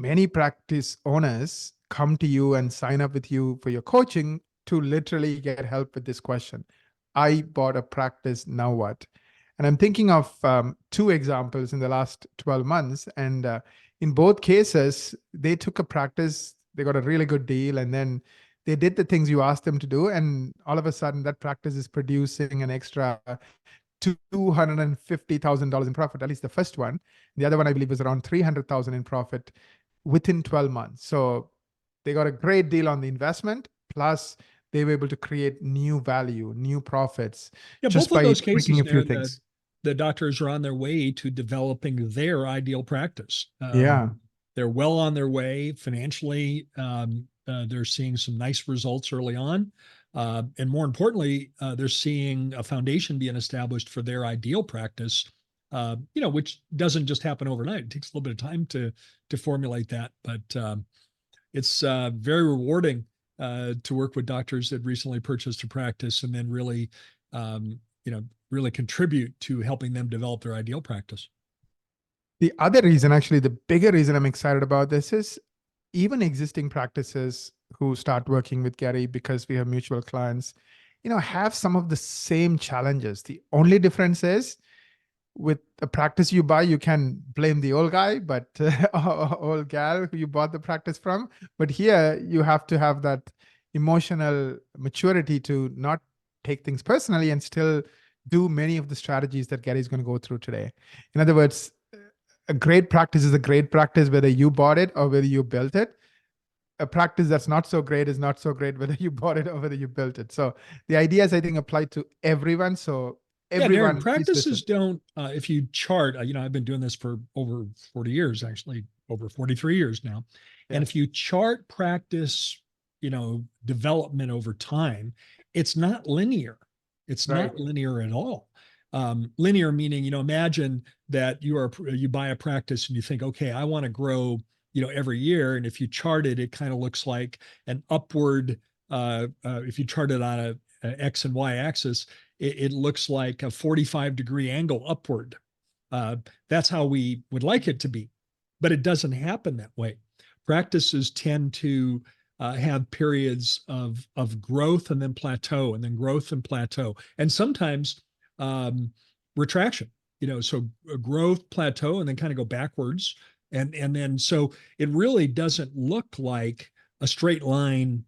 many practice owners come to you and sign up with you for your coaching to literally get help with this question. I bought a practice, now what? And I'm thinking of two examples in the last 12 months. And in both cases, they took a practice, they got a really good deal, and then they did the things you asked them to do. And all of a sudden, that practice is producing an extra $250,000 in profit, at least the first one. The other one, I believe, was around $300,000 in profit within 12 months. So they got a great deal on the investment, plus they were able to create new value, new profits. Yeah, just both of by those cases, tweaking a few things. The doctors are on their way to developing their ideal practice. Yeah. They're well on their way financially. They're seeing some nice results early on. And more importantly, they're seeing a foundation being established for their ideal practice, which doesn't just happen overnight. It takes a little bit of time to formulate that, but it's very rewarding to work with doctors that recently purchased a practice and then really, really contribute to helping them develop their ideal practice. The other reason, actually, the bigger reason I'm excited about this is even existing practices who start working with Gary because we have mutual clients, have some of the same challenges. The only difference is with a practice you buy, you can blame the old guy, but old gal who you bought the practice from. But here you have to have that emotional maturity to not take things personally and still do many of the strategies that Gary's going to go through today. In other words, a great practice is a great practice, whether you bought it or whether you built it. A practice that's not so great is not so great, whether you bought it or whether you built it. So the ideas, I think, apply to everyone. So everyone. Yeah, Darren, practices don't, if you chart, I've been doing this for over 40 years, actually over 43 years now. Yeah. And if you chart practice, development over time, it's not linear. It's not linear at all. Linear meaning, imagine that you buy a practice and you think, okay, I want to grow, every year. And if you chart it, it kind of looks like an upward, if you chart it on a X and Y axis, it looks like a 45-degree angle upward. That's how we would like it to be, but it doesn't happen that way. Practices tend to have periods of growth and then plateau, and then growth and plateau, and sometimes retraction. So a growth, plateau, and then kind of go backwards, and then so it really doesn't look like a straight line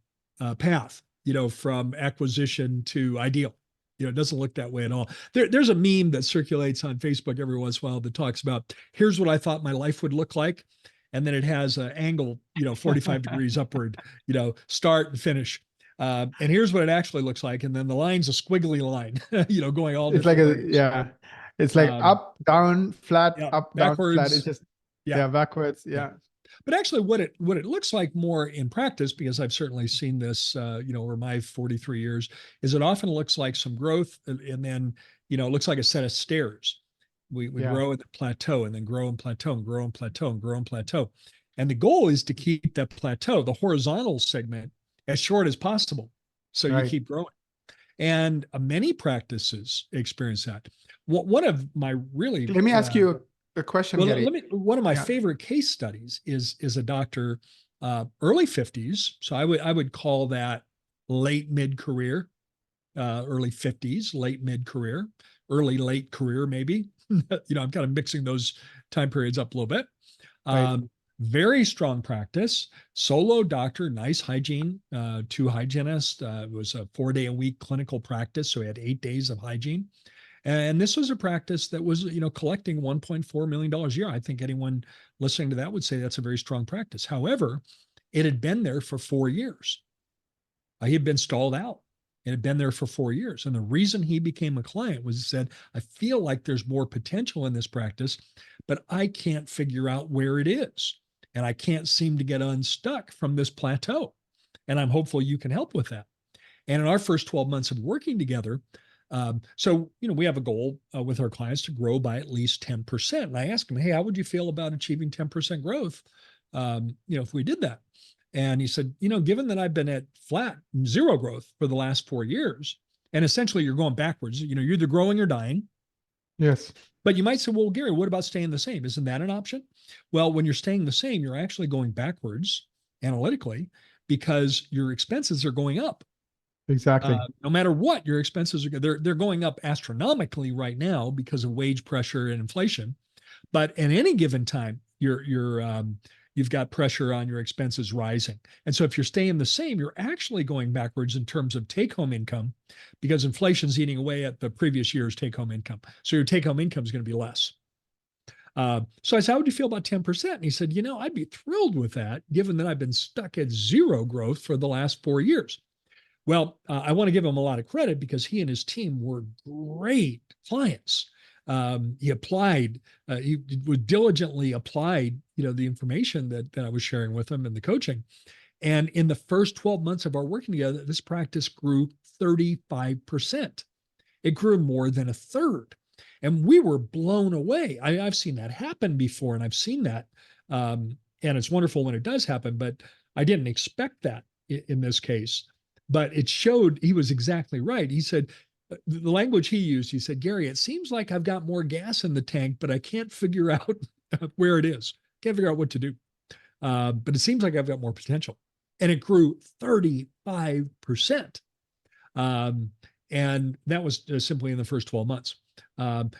path. From acquisition to ideal. It doesn't look that way at all. There's a meme that circulates on Facebook every once in a while that talks about, here's what I thought my life would look like. And then it has an angle, 45 degrees upward, start and finish. And here's what it actually looks like. And then the line's a squiggly line, going all different ways. Yeah. It's like up, down, flat, up, backwards, down, flat. It's just, backwards. Yeah. But actually what it looks like more in practice, because I've certainly seen this, over my 43 years, is it often looks like some growth, and then, it looks like a set of stairs. We grow at the plateau, and then grow and plateau and grow and plateau and grow and plateau. And the goal is to keep that plateau, the horizontal segment, as short as possible. So you keep growing. And many practices experience that. One of my really... Let me ask you a question. Well, one of my favorite case studies is a doctor, early 50s. So I would call that late mid-career, early 50s, late mid-career, early late career, maybe. I'm kind of mixing those time periods up a little bit. Very strong practice, solo doctor, nice hygiene, 2 hygienists. It was a 4-day-a-week clinical practice, so he had 8 days of hygiene. And this was a practice that was, collecting $1.4 million a year. I think anyone listening to that would say that's a very strong practice. However, it had been there for 4 years. He had been stalled out. It had been there for 4 years. And the reason he became a client was he said, I feel like there's more potential in this practice, but I can't figure out where it is. And I can't seem to get unstuck from this plateau. And I'm hopeful you can help with that. And in our first 12 months of working together, so, we have a goal with our clients to grow by at least 10%. And I asked him, hey, how would you feel about achieving 10% growth, if we did that? And he said, given that I've been at flat 0 growth for the last 4 years, and essentially you're going backwards, you're either growing or dying. Yes. But you might say, well, Gary, what about staying the same? Isn't that an option? Well, when you're staying the same, you're actually going backwards analytically because your expenses are going up. Exactly. No matter what, your expenses are they're going up astronomically right now because of wage pressure and inflation. But at any given time, you've got pressure on your expenses rising. And so if you're staying the same, you're actually going backwards in terms of take-home income because inflation's eating away at the previous year's take-home income. So your take-home income is going to be less. So I said, how would you feel about 10%? And he said, I'd be thrilled with that, given that I've been stuck at zero growth for the last 4 years. Well, I want to give him a lot of credit because he and his team were great clients. He applied, he would diligently applied, the information that I was sharing with him and the coaching. And in the first 12 months of our working together, this practice grew 35%. It grew more than a third. And we were blown away. I've seen that happen before, and I've seen that. And it's wonderful when it does happen, but I didn't expect that in this case. But it showed he was exactly right. He said, the language he used, he said, Gary, it seems like I've got more gas in the tank, but I can't figure out where it is. Can't figure out what to do. But it seems like I've got more potential. And it grew 35%. And that was simply in the first 12 months.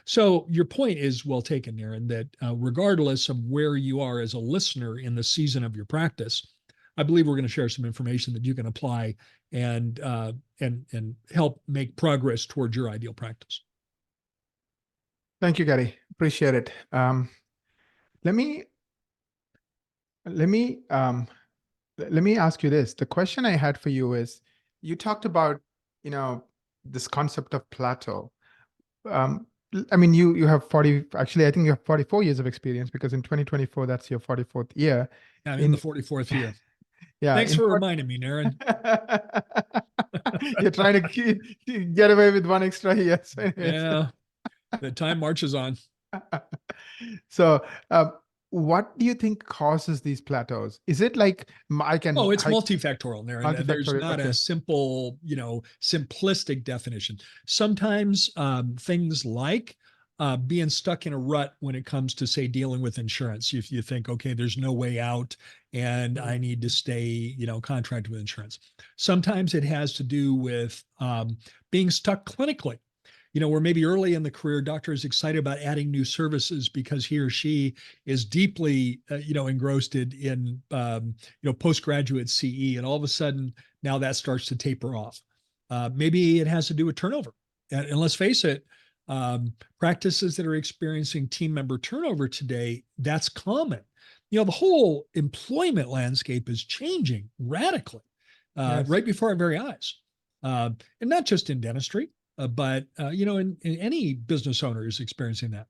So your point is well taken, Aaron, that regardless of where you are as a listener in the season of your practice, I believe we're going to share some information that you can apply and help make progress towards your ideal practice. Thank you, Gary. Appreciate it. Let me ask you this. The question I had for you is, you talked about, this concept of plateau. I mean, you have 40, actually, I think you have 44 years of experience because in 2024, that's your 44th year. I'm in the 44th year. Yeah. Thanks for reminding me, Aaron. You're trying to get away with one extra year. Yeah, the time marches on. So, what do you think causes these plateaus? Is it like Oh, it's multifactorial, Aaron. There's not okay. a simple, simplistic definition. Sometimes things like being stuck in a rut when it comes to, say, dealing with insurance. If you think, okay, there's no way out and I need to stay, contracted with insurance. Sometimes it has to do with being stuck clinically. Where maybe early in the career, doctor is excited about adding new services because he or she is deeply, engrossed in, postgraduate CE, and all of a sudden now that starts to taper off. Maybe it has to do with turnover, and let's face it, practices that are experiencing team member turnover today, that's common. The whole employment landscape is changing radically, Yes. right before our very eyes, and not just in dentistry. But in any business owner is experiencing that.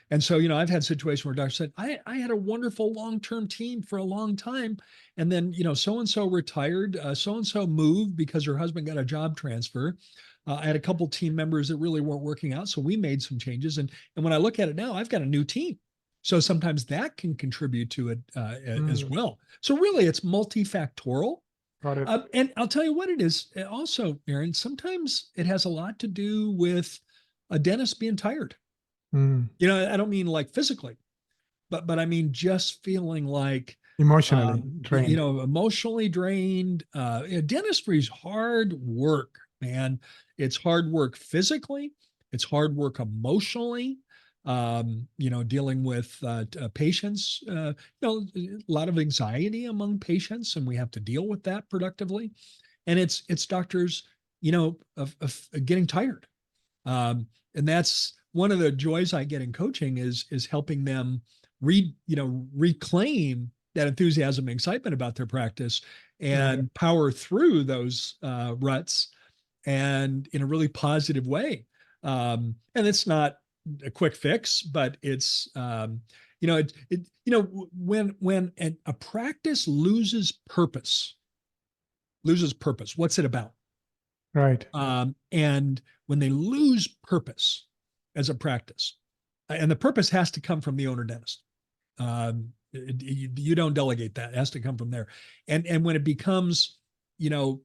And so, I've had situations where doctors said, I had a wonderful long-term team for a long time. And then, so-and-so retired, so-and-so moved because her husband got a job transfer. I had a couple team members that really weren't working out. So we made some changes. And when I look at it now, I've got a new team. So sometimes that can contribute to it as well. So really it's multifactorial. Got it. And I'll tell you what it is also, Aaron, sometimes it has a lot to do with a dentist being tired. I don't mean like physically, but I mean just feeling like Emotionally drained. Emotionally drained. Dentistry is hard work, man. It's hard work physically. It's hard work emotionally. Dealing with patients, a lot of anxiety among patients, and we have to deal with that productively. And it's doctors, of getting tired. And that's one of the joys I get in coaching is helping them reclaim that enthusiasm and excitement about their practice and power through those ruts and in a really positive way. And it's not a quick fix, but it's when a practice loses purpose, what's it about? Right. And when they lose purpose as a practice, and the purpose has to come from the owner dentist. You don't delegate that. It has to come from there. And when it becomes, a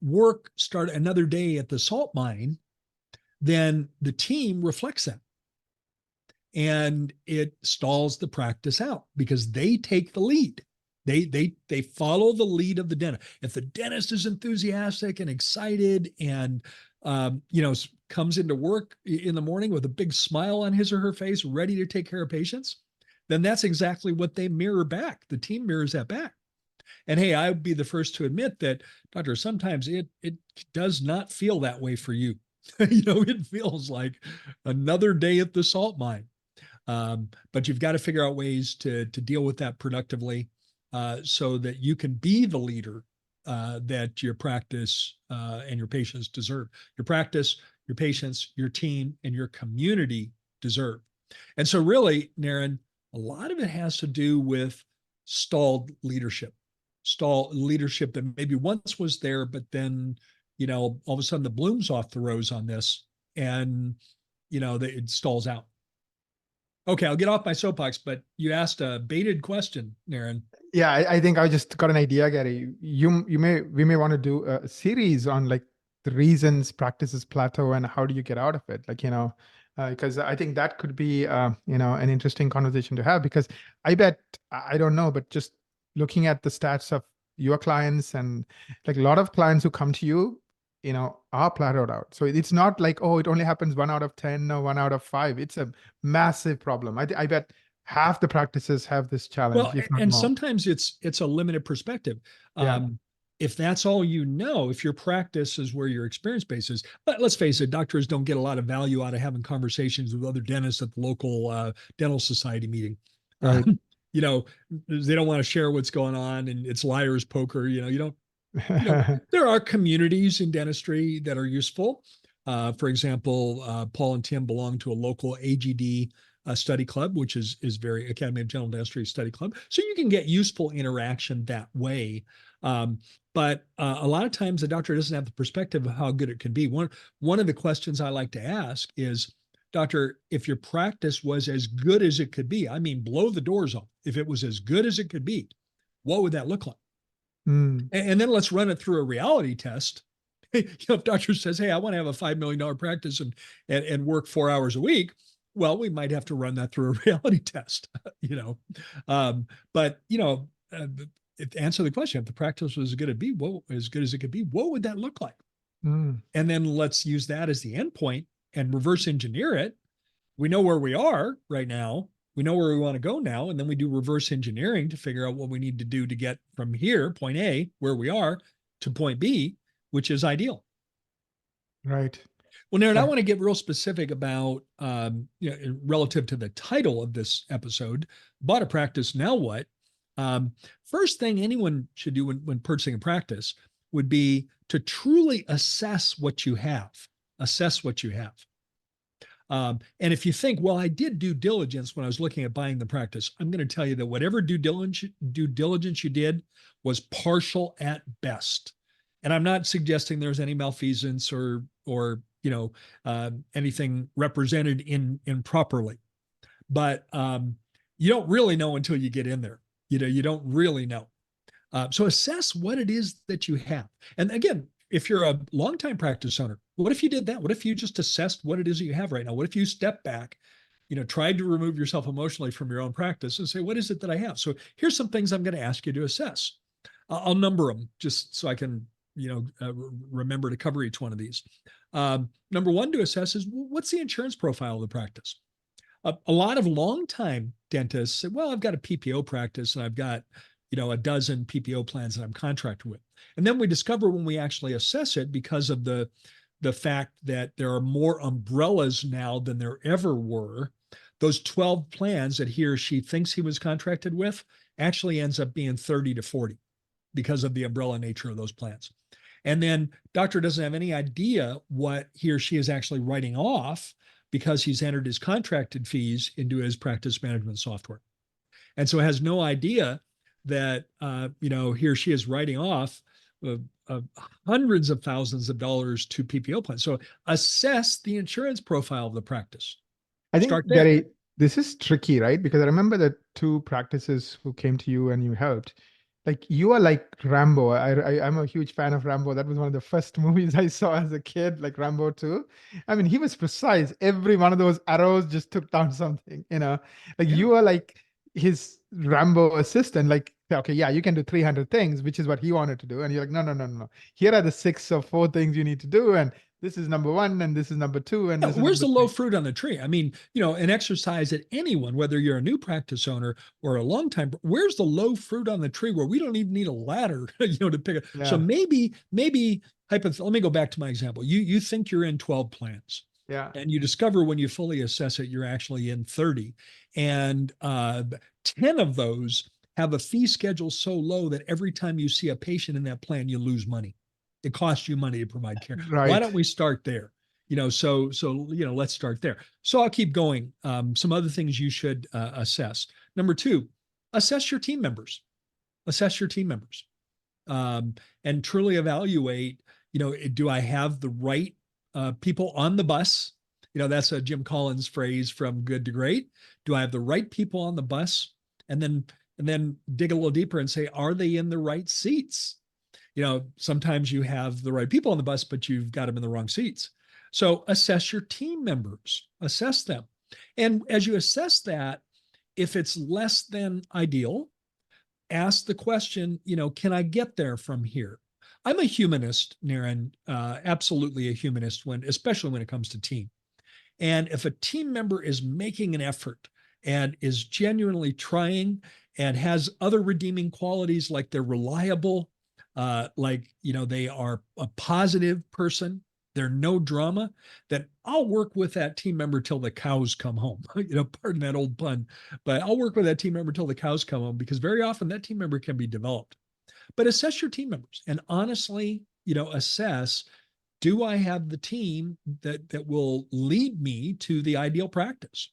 work start another day at the salt mine, then the team reflects that. and it stalls the practice out because they take the lead. They follow the lead of the dentist. If the dentist is enthusiastic and excited and comes into work in the morning with a big smile on his or her face, ready to take care of patients, then that's exactly what they mirror back. The team mirrors that back. And hey, I would be the first to admit that, doctor, sometimes it does not feel that way for you. It feels like another day at the salt mine. But you've got to figure out ways to deal with that productively, so that you can be the leader that your practice and your patients deserve. Your practice, your patients, your team, and your community deserve. And so really, Naren, a lot of it has to do with stalled leadership that maybe once was there, but then, all of a sudden the bloom's off the rose on this, and, it stalls out. Okay, I'll get off my soapbox, but you asked a baited question, Naren. Yeah, I think I just got an idea, Gary. We may want to do a series on like the reasons practices plateau and how do you get out of it? Because I think that could be an interesting conversation to have, because I bet, I don't know, but just looking at the stats of your clients, and like a lot of clients who come to you, are plateaued out. So it's not like, oh, it only happens 1 out of 10 or 1 out of 5. It's a massive problem. I bet half the practices have this challenge, Well, if not and more. sometimes it's a limited perspective. Yeah. If that's all if your practice is where your experience base is, but let's face it, doctors don't get a lot of value out of having conversations with other dentists at the local dental society meeting. Right. They don't want to share what's going on, and it's liar's poker. You don't. There are communities in dentistry that are useful. For example, Paul and Tim belong to a local AGD study club, which is very Academy of General Dentistry study club. So you can get useful interaction that way. But a lot of times the doctor doesn't have the perspective of how good it can be. One of the questions I like to ask is, doctor, if your practice was as good as it could be, I mean, blow the doors off. If it was as good as it could be, what would that look like? Mm. And then let's run it through a reality test. If doctor says, hey, I want to have a $5 million practice and work 4 hours a week, well, we might have to run that through a reality test, but to answer the question, if the practice was as good as it could be, what would that look like? Mm. And then let's use that as the endpoint and reverse engineer it. We know where we are right now. We know where we want to go now. And then we do reverse engineering to figure out what we need to do to get from here, point A, where we are, to point B, which is ideal. Right. Well, Naren, I want to get real specific about, relative to the title of this episode, bought a practice, now what? First thing anyone should do when purchasing a practice would be to truly assess what you have. Assess what you have. And if you think, well, I did due diligence when I was looking at buying the practice, I'm going to tell you that whatever due diligence you did was partial at best. And I'm not suggesting there's any malfeasance or anything represented improperly, but you don't really know until you get in there. You don't really know. So assess what it is that you have. And again, if you're a longtime practice owner, what if you did that? What if you just assessed what it is that you have right now? What if you step back, tried to remove yourself emotionally from your own practice and say, what is it that I have? So here's some things I'm going to ask you to assess. I'll number them just so I can, remember to cover each one of these. Number one to assess is, what's the insurance profile of the practice? A lot of longtime dentists say, well, I've got a PPO practice and I've got, a dozen PPO plans that I'm contracted with. And then we discover when we actually assess it, because of the fact that there are more umbrellas now than there ever were, those 12 plans that he or she thinks he was contracted with actually ends up being 30 to 40 because of the umbrella nature of those plans. And then doctor doesn't have any idea what he or she is actually writing off because he's entered his contracted fees into his practice management software. And so has no idea that, he or she is writing off hundreds of thousands of dollars to PPO plans. So assess the insurance profile of the practice. I think, Gary, this is tricky, right? Because I remember the 2 practices who came to you and you helped. like you are like Rambo. I'm a huge fan of Rambo. That was one of the first movies I saw as a kid, like Rambo 2. I mean, he was precise. Every one of those arrows just took down something, you know. Like Yeah. you are like his Rambo assistant, like, okay, yeah, you can do 300 things, which is what he wanted to do. And you're like, no, no, no, no, no. Here are the 6 or 4 things you need to do. And this is number 1, and this is number 2, and Yeah, this is where's number the low 3. fruit on the tree? I mean, you know, an exercise that anyone, whether you're a new practice owner or a long time, where's the low fruit on the tree where we don't even need a ladder, you know, to pick it. So Yeah. maybe, let me go back to my example. You think you're in 12 plans, Yeah. and you discover when you fully assess it, you're actually in 30. And 10 of those have a fee schedule so low that every time you see a patient in that plan, you lose money. It costs you money to provide care. Why Right. don't we start there? You know, so you know, let's start there. So I'll keep going. Some other things you should assess. Number 2, assess your team members. Assess your team members, and truly evaluate. You know, do I have the right people on the bus? You know, that's a Jim Collins phrase from Good to Great. Do I have the right people on the bus? And then dig a little deeper and say, are they in the right seats? You know, sometimes you have the right people on the bus, but you've got them in the wrong seats. So assess your team members, assess them. And as you assess that, if it's less than ideal, ask the question, you know, can I get there from here? I'm a humanist, Naren, absolutely a humanist especially when it comes to team. And if a team member is making an effort and is genuinely trying and has other redeeming qualities like they're reliable, like, you know, they are a positive person, they're no drama, then I'll work with that team member till the cows come home. You know, pardon that old pun, but I'll work with that team member till the cows come home, because very often that team member can be developed. But assess your team members and honestly, you know, assess, do I have the team that will lead me to the ideal practice?